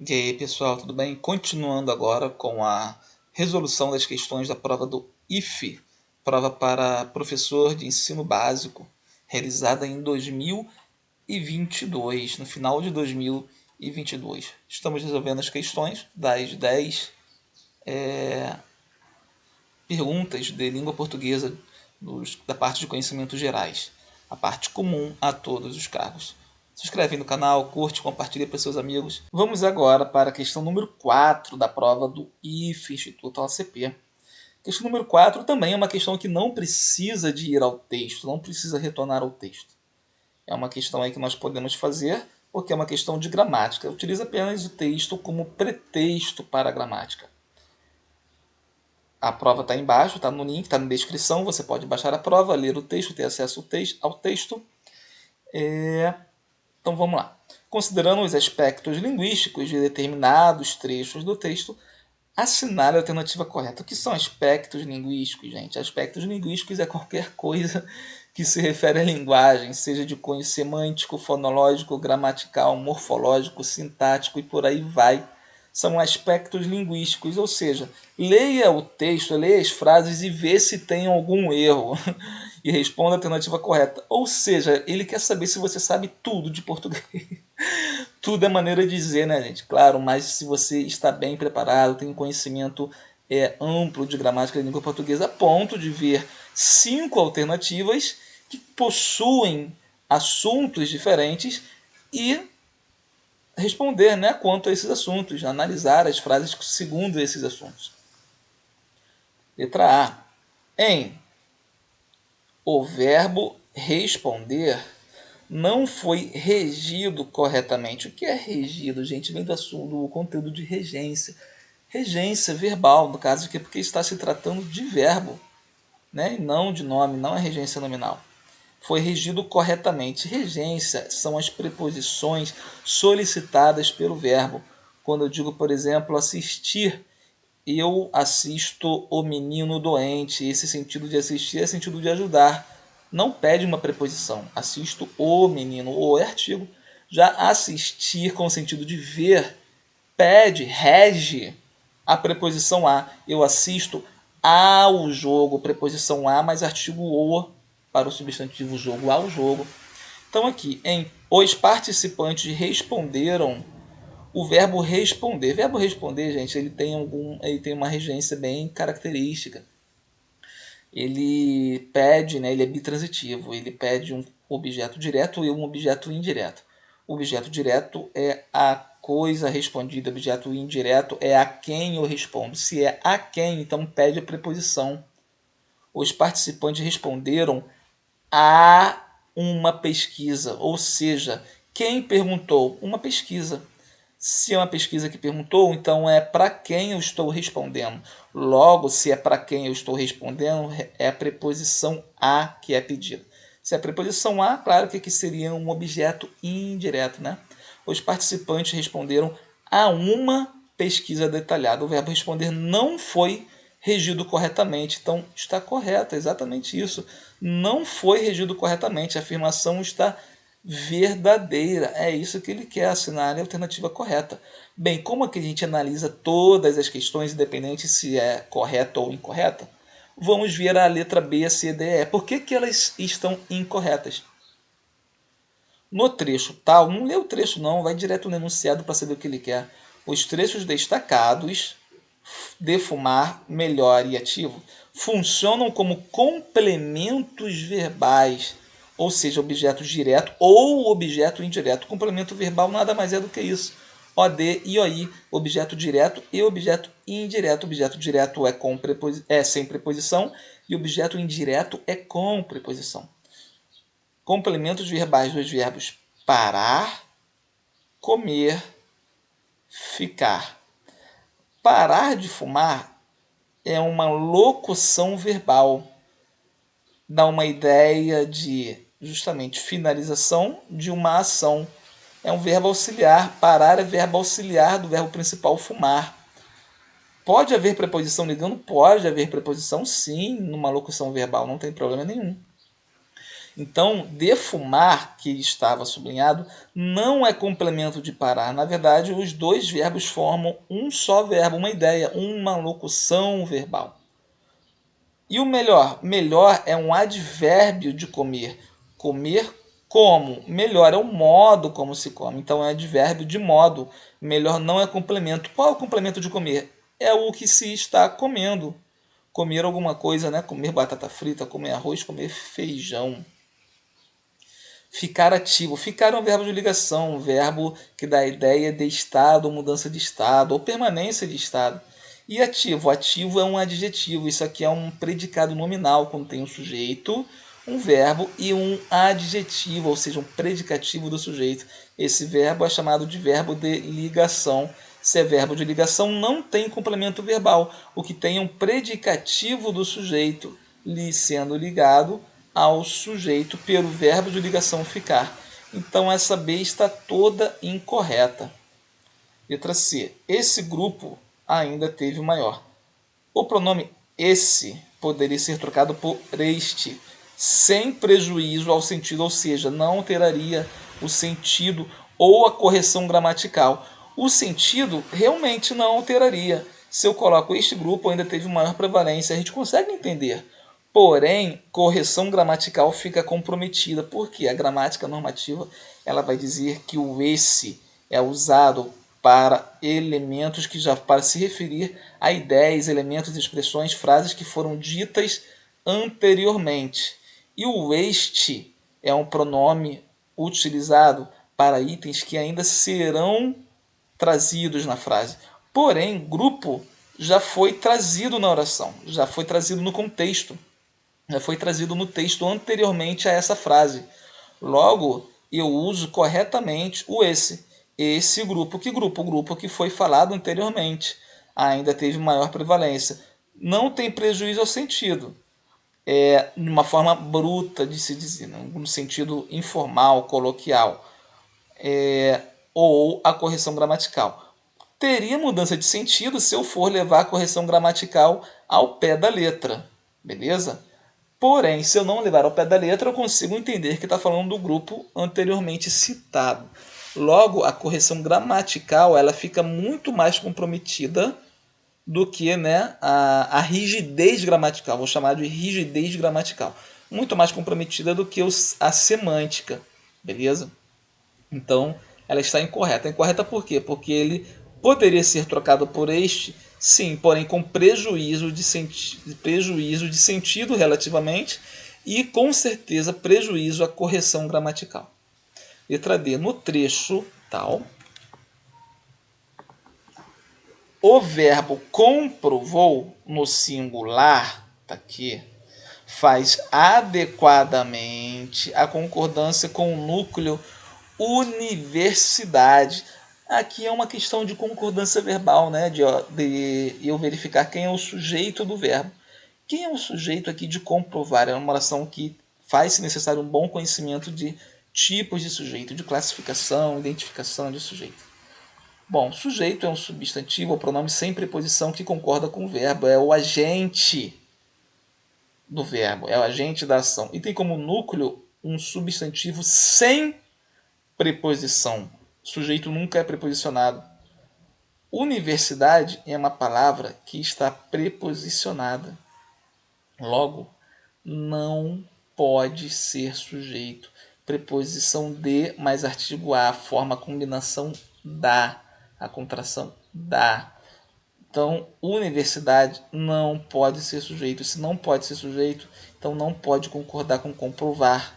E aí pessoal, tudo bem? Continuando agora com a resolução das questões da prova do IFE, prova para professor de ensino básico, realizada em 2022, no final de 2022. Estamos resolvendo as questões das 10 perguntas de língua portuguesa da parte de conhecimentos gerais, a parte comum a todos os cargos. Se inscreve aí no canal, curte, compartilha para seus amigos. Vamos agora para a questão número 4 da prova do IFE, Instituto ACP. Questão número 4 também é uma questão que não precisa de ir ao texto, não precisa retornar ao texto. É uma questão aí que nós podemos fazer porque é uma questão de gramática. Utiliza apenas o texto como pretexto para a gramática. A prova está embaixo, está no link, está na descrição. Você pode baixar a prova, ler o texto, ter acesso ao texto. Então vamos lá. Considerando os aspectos linguísticos de determinados trechos do texto, assinale a alternativa correta. O que são aspectos linguísticos, gente? Aspectos linguísticos é qualquer coisa que se refere à linguagem, seja de cunho semântico, fonológico, gramatical, morfológico, sintático e por aí vai. São aspectos linguísticos, ou seja, leia o texto, leia as frases e vê se tem algum erro e responda a alternativa correta. Ou seja, ele quer saber se você sabe tudo de português. Tudo é maneira de dizer, né, gente? Claro, mas se você está bem preparado, tem um conhecimento amplo de gramática da língua portuguesa, a ponto de ver 5 alternativas que possuem assuntos diferentes e responder, né, quanto a esses assuntos, analisar as frases segundo esses assuntos. Letra A. Em o verbo responder não foi regido corretamente. O que é regido, gente? Vem do conteúdo de regência. Regência verbal, no caso aqui, porque está se tratando de verbo, né? E não de nome, não é regência nominal. Foi regido corretamente. Regência são as preposições solicitadas pelo verbo. Quando eu digo, por exemplo, assistir, eu assisto o menino doente. Esse sentido de assistir é sentido de ajudar. Não pede uma preposição. Assisto o menino. O é artigo. Já assistir com o sentido de ver pede, rege a preposição a. Eu assisto ao jogo. Preposição a mais artigo o para o substantivo jogo, ao jogo. Então aqui, em os participantes responderam, o verbo responder. O verbo responder, gente, ele tem uma regência bem característica. Ele pede, né, ele é bitransitivo, ele pede um objeto direto e um objeto indireto. O objeto direto é a coisa respondida, o objeto indireto é a quem eu respondo. Se é a quem, então pede a preposição. Os participantes responderam a uma pesquisa, ou seja, quem perguntou? Uma pesquisa. Se é uma pesquisa que perguntou, então é para quem eu estou respondendo. Logo, se é para quem eu estou respondendo, é a preposição a que é pedida. Se é a preposição a, claro que aqui seria um objeto indireto, né? Os participantes responderam a uma pesquisa detalhada. O verbo responder não foi regido corretamente. Então, está correto, é exatamente isso. Não foi regido corretamente. A afirmação está verdadeira. É isso que ele quer, assinar a alternativa correta. Bem, como é que a gente analisa todas as questões, independente se é correta ou incorreta? Vamos ver a letra B, C, D, E. Por que elas estão incorretas? No trecho tal, não lê o trecho não, vai direto no enunciado para saber o que ele quer. Os trechos destacados, defumar, melhor e ativo, funcionam como complementos verbais, ou seja, objeto direto ou objeto indireto. Complemento verbal nada mais é do que isso. OD e OI, objeto direto e objeto indireto. Objeto direto é sem preposição e objeto indireto é com preposição. Complementos verbais dos verbos parar, comer, ficar. Parar de fumar é uma locução verbal. Dá uma ideia de justamente finalização de uma ação. É um verbo auxiliar. Parar é verbo auxiliar do verbo principal fumar. Pode haver preposição ligando? Pode haver preposição sim numa locução verbal, não tem problema nenhum. Então, defumar, que estava sublinhado, não é complemento de parar. Na verdade, os dois verbos formam um só verbo, uma ideia, uma locução verbal. E o melhor? Melhor é um advérbio de comer. Comer como? Melhor é o modo como se come. Então é advérbio de modo. Melhor não é complemento. Qual é o complemento de comer? É o que se está comendo. Comer alguma coisa, né? Comer batata frita, comer arroz, comer feijão. Ficar ativo. Ficar é um verbo de ligação, um verbo que dá a ideia de estado, mudança de estado, ou permanência de estado. E ativo. Ativo é um adjetivo. Isso aqui é um predicado nominal, quando tem um sujeito, um verbo e um adjetivo, ou seja, um predicativo do sujeito. Esse verbo é chamado de verbo de ligação. Se é verbo de ligação, não tem complemento verbal. O que tem é um predicativo do sujeito sendo ligado ao sujeito pelo verbo de ligação ficar. Então essa B está toda incorreta. Letra C. Esse grupo ainda teve o maior. O pronome esse poderia ser trocado por este, sem prejuízo ao sentido, ou seja, não alteraria o sentido ou a correção gramatical. O sentido realmente não alteraria. Se eu coloco este grupo, ainda teve maior prevalência. A gente consegue entender. Porém, correção gramatical fica comprometida, porque a gramática normativa ela vai dizer que o esse é usado para elementos que já para se referir a ideias, elementos, expressões, frases que foram ditas anteriormente. E o este é um pronome utilizado para itens que ainda serão trazidos na frase. Porém, grupo já foi trazido na oração, já foi trazido no contexto, já foi trazido no texto anteriormente a essa frase. Logo, eu uso corretamente o esse. Esse grupo. Que grupo? O grupo que foi falado anteriormente. Ainda teve maior prevalência. Não tem prejuízo ao sentido. É uma forma bruta de se dizer, no sentido informal, coloquial. Ou a correção gramatical. Teria mudança de sentido se eu for levar a correção gramatical ao pé da letra. Beleza? Porém, se eu não levar ao pé da letra, eu consigo entender que está falando do grupo anteriormente citado. Logo, a correção gramatical ela fica muito mais comprometida do que, né, a rigidez gramatical. Vou chamar de rigidez gramatical. Muito mais comprometida do que a semântica. Beleza? Então, ela está incorreta. Incorreta por quê? Porque ele poderia ser trocado por este, sim, porém com prejuízo de sentido relativamente e com certeza prejuízo à correção gramatical. Letra D. No trecho tal, o verbo comprovou no singular, tá aqui, faz adequadamente a concordância com o núcleo universidade. Aqui é uma questão de concordância verbal, né? de eu verificar quem é o sujeito do verbo. Quem é o sujeito aqui de comprovar? É uma oração que faz-se necessário um bom conhecimento de tipos de sujeito, de classificação, identificação de sujeito. Bom, sujeito é um substantivo ou pronome sem preposição que concorda com o verbo, é o agente do verbo, é o agente da ação. E tem como núcleo um substantivo sem preposição. O sujeito nunca é preposicionado. Universidade é uma palavra que está preposicionada. Logo, não pode ser sujeito. Preposição de mais artigo a, forma a combinação da, a contração da. Então, universidade não pode ser sujeito. Se não pode ser sujeito, então não pode concordar com comprovar.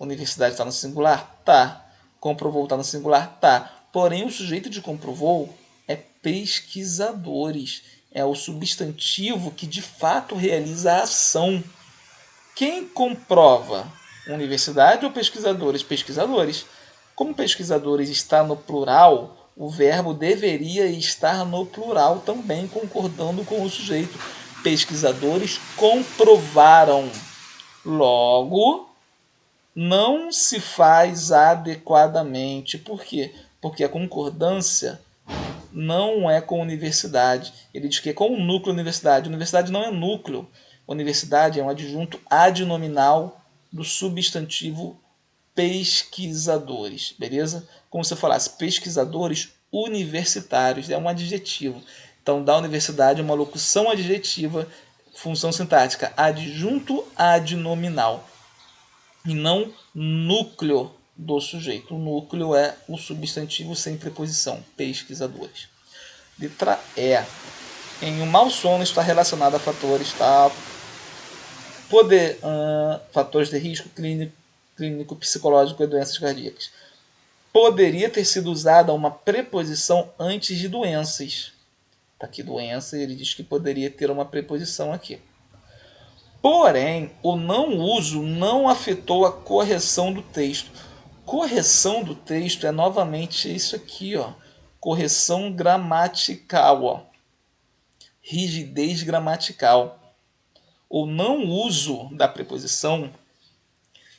Universidade está no singular? Tá. Comprovou está no singular? Tá. Porém, o sujeito de comprovou é pesquisadores. É o substantivo que de fato realiza a ação. Quem comprova? Universidade ou pesquisadores? Pesquisadores. Como pesquisadores está no plural, o verbo deveria estar no plural também, concordando com o sujeito. Pesquisadores comprovaram. Logo, não se faz adequadamente. Por quê? Porque a concordância não é com universidade. Ele diz que é com o núcleo universidade. Universidade não é núcleo. Universidade é um adjunto adnominal do substantivo pesquisadores, beleza? Como se eu falasse pesquisadores universitários, é um adjetivo. Então, da universidade é uma locução adjetiva, função sintática, adjunto adnominal, e não núcleo do sujeito. O núcleo é o substantivo sem preposição, pesquisadores. Letra E. Em um mau sono está relacionado a fatores, tá? Fatores de risco clínico, psicológico e doenças cardíacas. Poderia ter sido usada uma preposição antes de doenças. Tá aqui doença, ele diz que poderia ter uma preposição aqui. Porém, o não uso não afetou a correção do texto. Correção do texto é novamente isso aqui, ó. Correção gramatical, ó. Rigidez gramatical. O não uso da preposição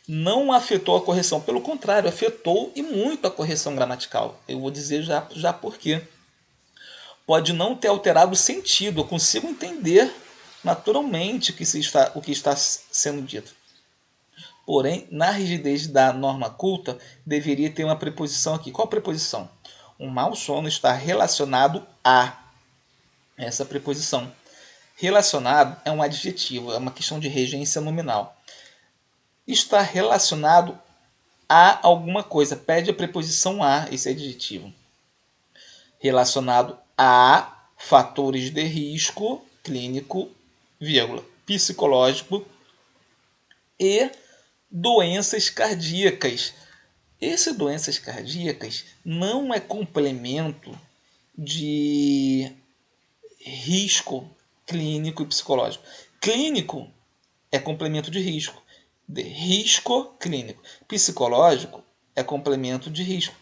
não afetou a correção. Pelo contrário, afetou e muito a correção gramatical. Eu vou dizer já por quê. Pode não ter alterado o sentido. Eu consigo entender naturalmente o que está sendo dito. Porém, na rigidez da norma culta, deveria ter uma preposição aqui. Qual preposição? Um mau sono está relacionado a essa preposição. Relacionado é um adjetivo, é uma questão de regência nominal. Está relacionado a alguma coisa. Pede a preposição a, esse adjetivo. Relacionado a fatores de risco clínico, vírgula, psicológico e doenças cardíacas. Esse doenças cardíacas não é complemento de risco clínico e psicológico. Clínico é complemento de risco. De risco clínico. Psicológico é complemento de risco.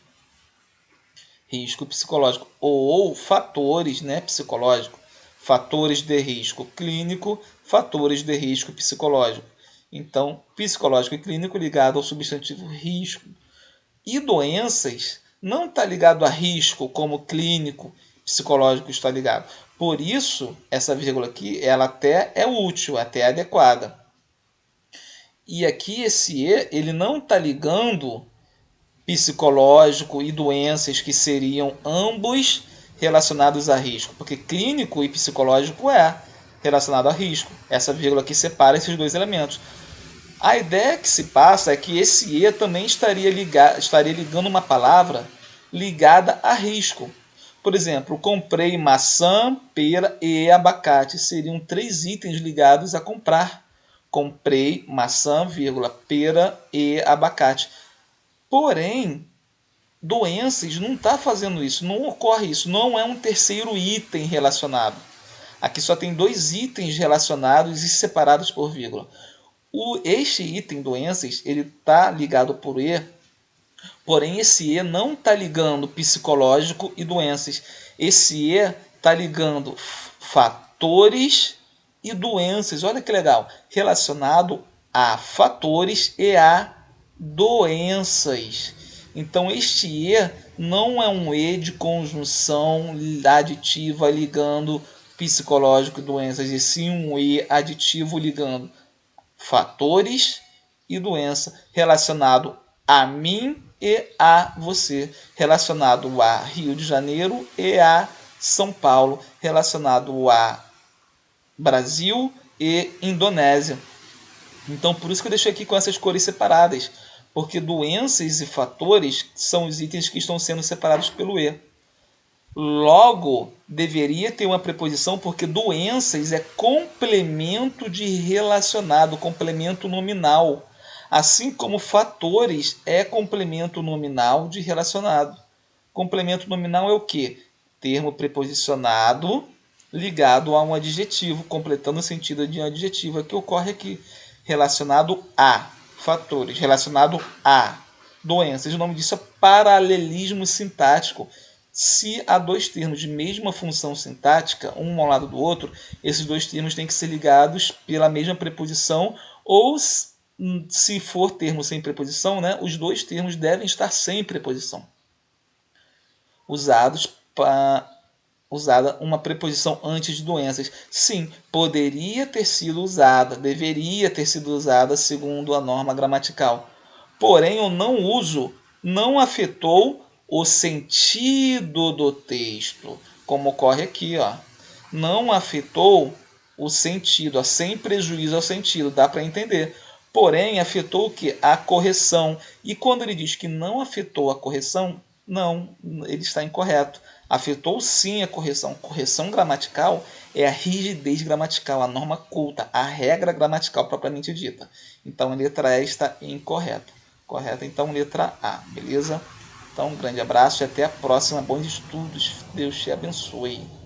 Risco psicológico. Ou fatores, né, psicológico. Fatores de risco clínico, fatores de risco psicológico. Então, psicológico e clínico ligado ao substantivo risco. E doenças não está ligado a risco como clínico, psicológico está ligado. Por isso, essa vírgula aqui, ela até é útil, até é adequada. E aqui esse E, ele não está ligando psicológico e doenças que seriam ambos relacionados a risco, porque clínico e psicológico é relacionado a risco. Essa vírgula aqui separa esses dois elementos. A ideia que se passa é que esse E também estaria ligando uma palavra ligada a risco. Por exemplo, comprei maçã, pera e abacate. Seriam 3 itens ligados a comprar. Comprei maçã, pera e abacate. Porém, doenças não está fazendo isso, não ocorre isso, não é um terceiro item relacionado. Aqui só tem 2 itens relacionados e separados por vírgula. Este item doenças, ele está ligado por E, porém esse E não está ligando psicológico e doenças. Esse E está ligando fatores e doenças. Olha que legal, relacionado a fatores e a doenças. Então este E não é um E de conjunção aditiva ligando psicológico e doenças, e sim um E aditivo ligando fatores e doença, relacionado a mim e a você, relacionado a Rio de Janeiro e a São Paulo, relacionado a Brasil e Indonésia. Então, por isso que eu deixei aqui com essas cores separadas, porque doenças e fatores são os itens que estão sendo separados pelo E. Logo, deveria ter uma preposição, porque doenças é complemento de relacionado, complemento nominal. Assim como fatores é complemento nominal de relacionado. Complemento nominal é o quê? Termo preposicionado ligado a um adjetivo, completando o sentido de um adjetivo. É o que ocorre aqui. Relacionado a fatores, relacionado a doenças. O nome disso é paralelismo sintático. Se há 2 termos de mesma função sintática, um ao lado do outro, esses 2 termos têm que ser ligados pela mesma preposição, ou se for termo sem preposição, né, os 2 termos devem estar sem preposição, usados usada uma preposição antes de doenças. Sim, poderia ter sido usada, deveria ter sido usada segundo a norma gramatical. Porém, o não uso não afetou o sentido do texto, como ocorre aqui, ó. Não afetou o sentido, sem prejuízo ao sentido, dá para entender. Porém, afetou o que? A correção. E quando ele diz que não afetou a correção, não, ele está incorreto. Afetou sim a correção. Correção gramatical é a rigidez gramatical, a norma culta, a regra gramatical propriamente dita. Então, a letra E está incorreta. Correta? Então, letra A, beleza? Então, um grande abraço e até a próxima. Bons estudos. Deus te abençoe.